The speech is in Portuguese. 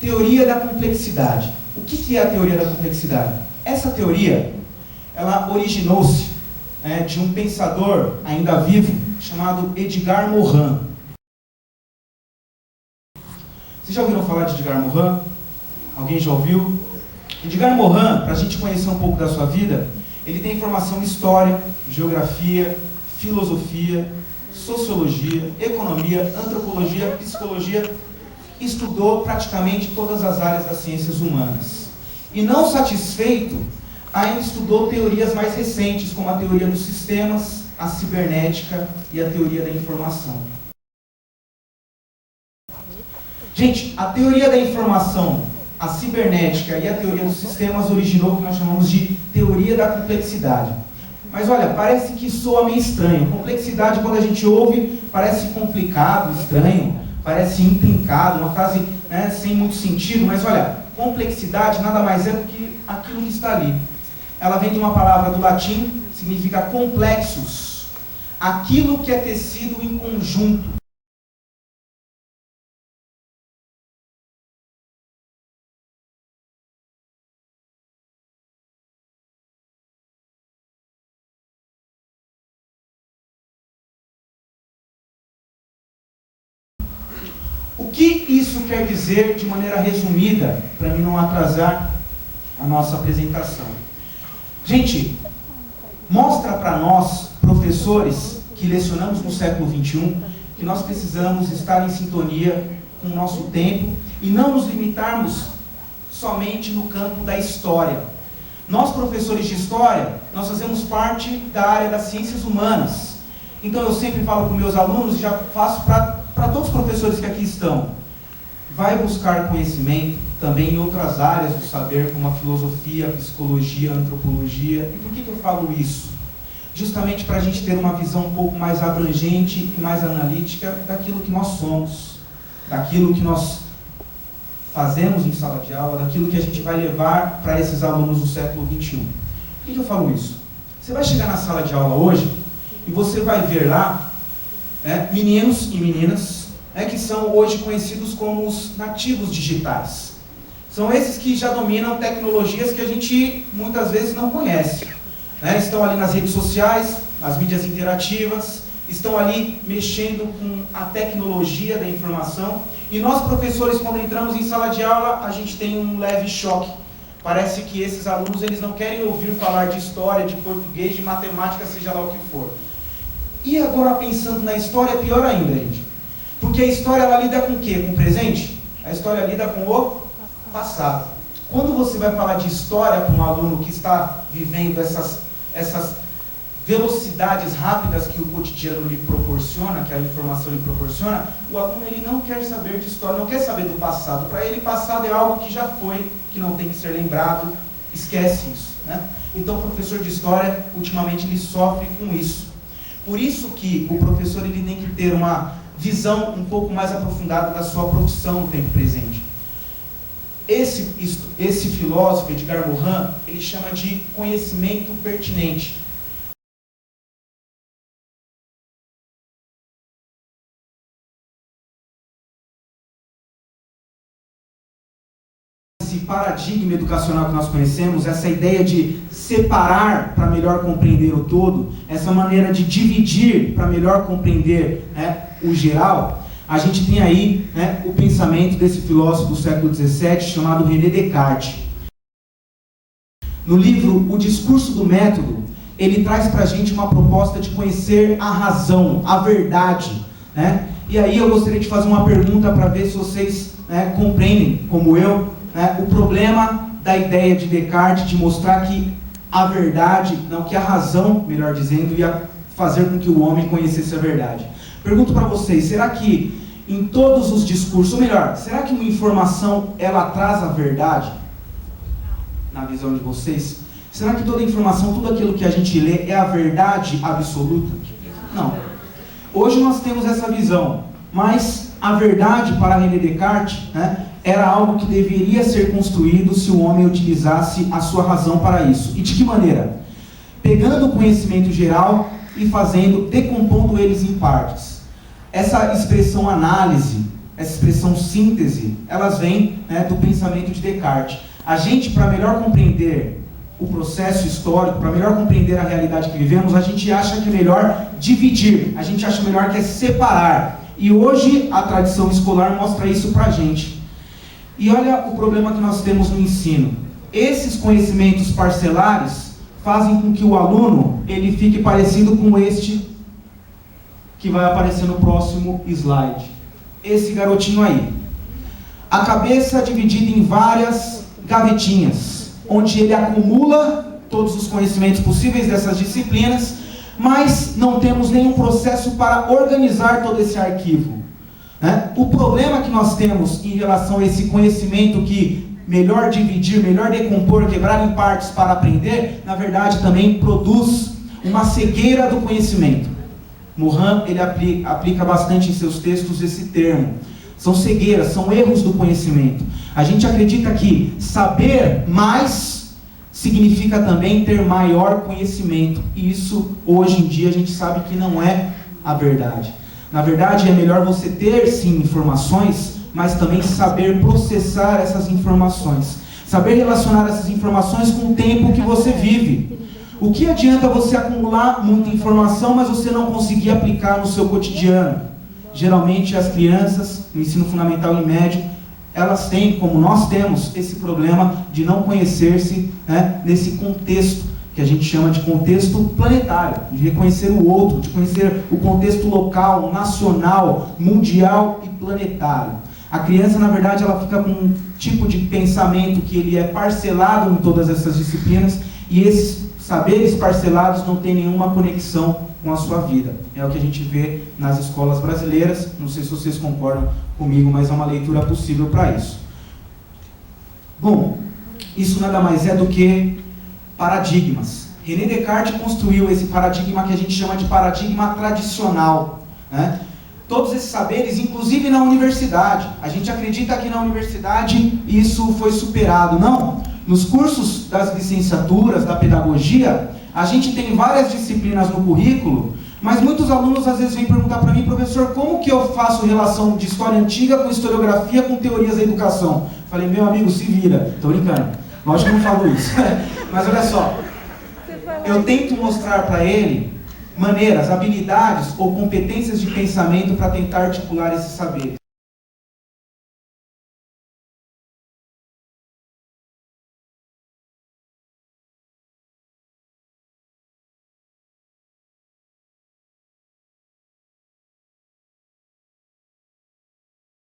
Teoria da complexidade. O que é a teoria da complexidade? Essa teoria, ela originou-se de um pensador ainda vivo, chamado Edgar Morin. Vocês já ouviram falar de Edgar Morin? Alguém já ouviu? Edgar Morin, para a gente conhecer um pouco da sua vida, ele tem formação em História, Geografia, Filosofia, Sociologia, Economia, Antropologia, Psicologia. Estudou praticamente todas as áreas das ciências humanas. E não satisfeito, ainda estudou teorias mais recentes, como a teoria dos sistemas, a cibernética e a teoria da informação. Gente, a teoria da informação, a cibernética e a teoria dos sistemas originou o que nós chamamos de teoria da complexidade. Mas olha, parece que soa meio estranho. Complexidade, quando a gente ouve, parece complicado, estranho, parece intrincado, uma frase sem muito sentido. Mas olha, complexidade nada mais é do que aquilo que está ali. Ela vem de uma palavra do latim, significa complexus, aquilo que é tecido em conjunto. O que isso quer dizer de maneira resumida, para mim não atrasar a nossa apresentação? Gente, mostra para nós, professores que lecionamos no século XXI, que nós precisamos estar em sintonia com o nosso tempo e não nos limitarmos somente no campo da história. Nós, professores de história, nós fazemos parte da área das ciências humanas. Então eu sempre falo para os meus alunos, e já faço para todos os professores que aqui estão, vai buscar conhecimento também em outras áreas do saber, como a filosofia, a psicologia, a antropologia. E por que eu falo isso? Justamente para a gente ter uma visão um pouco mais abrangente e mais analítica daquilo que nós somos, daquilo que nós fazemos em sala de aula, daquilo que a gente vai levar para esses alunos do século XXI. Por que eu falo isso? Você vai chegar na sala de aula hoje e você vai ver lá meninos e meninas que são hoje conhecidos como os nativos digitais. São esses que já dominam tecnologias que a gente muitas vezes não conhece. Estão ali nas redes sociais, nas mídias interativas, estão ali mexendo com a tecnologia da informação. E nós, professores, quando entramos em sala de aula, a gente tem um leve choque. Parece que esses alunos eles não querem ouvir falar de história, de português, de matemática, seja lá o que for. E agora, pensando na história, é pior ainda, gente. Porque a história, ela lida com o quê? Com o presente? A história lida com o passado. Quando você vai falar de história para um aluno que está vivendo essas velocidades rápidas que o cotidiano lhe proporciona, que a informação lhe proporciona, o aluno ele não quer saber de história, não quer saber do passado. Para ele, passado é algo que já foi, que não tem que ser lembrado, esquece isso. Então, o professor de história, ultimamente, ele sofre com isso. Por isso que o professor ele tem que ter uma visão um pouco mais aprofundada da sua profissão no tempo presente. Esse filósofo, Edgar Morin, ele chama de conhecimento pertinente. Esse paradigma educacional que nós conhecemos, essa ideia de separar para melhor compreender o todo, essa maneira de dividir para melhor compreender o geral, a gente tem aí o pensamento desse filósofo do século XVII chamado René Descartes. No livro O Discurso do Método, ele traz para a gente uma proposta de conhecer a razão, a verdade. E aí eu gostaria de fazer uma pergunta para ver se vocês compreendem, como eu, o problema da ideia de Descartes de mostrar que a verdade, que a razão, melhor dizendo, ia fazer com que o homem conhecesse a verdade. Pergunto para vocês, será que em todos os discursos, ou melhor, será que uma informação, ela traz a verdade? Na visão de vocês? Será que toda informação, tudo aquilo que a gente lê é a verdade absoluta? Não. Hoje nós temos essa visão, mas a verdade para René Descartes, era algo que deveria ser construído se o homem utilizasse a sua razão para isso. E de que maneira? Pegando o conhecimento geral e decompondo eles em partes. Essa expressão análise, essa expressão síntese, elas vêm, né, do pensamento de Descartes. A gente, para melhor compreender o processo histórico, para melhor compreender a realidade que vivemos, a gente acha que é melhor dividir, a gente acha melhor que é separar. E hoje a tradição escolar mostra isso para a gente. E olha o problema que nós temos no ensino. Esses conhecimentos parcelares fazem com que o aluno ele fique parecido com este que vai aparecer no próximo slide. Esse garotinho aí. A cabeça dividida em várias gavetinhas, onde ele acumula todos os conhecimentos possíveis dessas disciplinas, mas não temos nenhum processo para organizar todo esse arquivo, né? O problema que nós temos em relação a esse conhecimento que melhor dividir, melhor decompor, quebrar em partes para aprender, na verdade também produz uma cegueira do conhecimento. Morin, ele aplica bastante em seus textos esse termo. São cegueiras, são erros do conhecimento. A gente acredita que saber mais significa também ter maior conhecimento. E isso, hoje em dia, a gente sabe que não é a verdade. Na verdade, é melhor você ter, sim, informações, mas também saber processar essas informações. Saber relacionar essas informações com o tempo que você vive. O que adianta você acumular muita informação, mas você não conseguir aplicar no seu cotidiano? Geralmente, as crianças, no ensino fundamental e médio, elas têm, como nós temos, esse problema de não conhecer-se, né, nesse contexto, que a gente chama de contexto planetário, de reconhecer o outro, de conhecer o contexto local, nacional, mundial e planetário. A criança, na verdade, ela fica com um tipo de pensamento que ele é parcelado em todas essas disciplinas, e esses saberes parcelados não têm nenhuma conexão com a sua vida. É o que a gente vê nas escolas brasileiras. Não sei se vocês concordam comigo, mas é uma leitura possível para isso. Bom, isso nada mais é do que paradigmas. René Descartes construiu esse paradigma que a gente chama de paradigma tradicional, né? Todos esses saberes, inclusive na universidade. A gente acredita que na universidade isso foi superado. Não. Nos cursos das licenciaturas, da pedagogia, a gente tem várias disciplinas no currículo, mas muitos alunos às vezes vêm perguntar para mim: professor, como que eu faço relação de história antiga com historiografia com teorias da educação? Falei: meu amigo, se vira. Estou brincando. Lógico que eu não falo isso. Mas olha só, eu tento mostrar para ele maneiras, habilidades ou competências de pensamento para tentar articular esses saberes.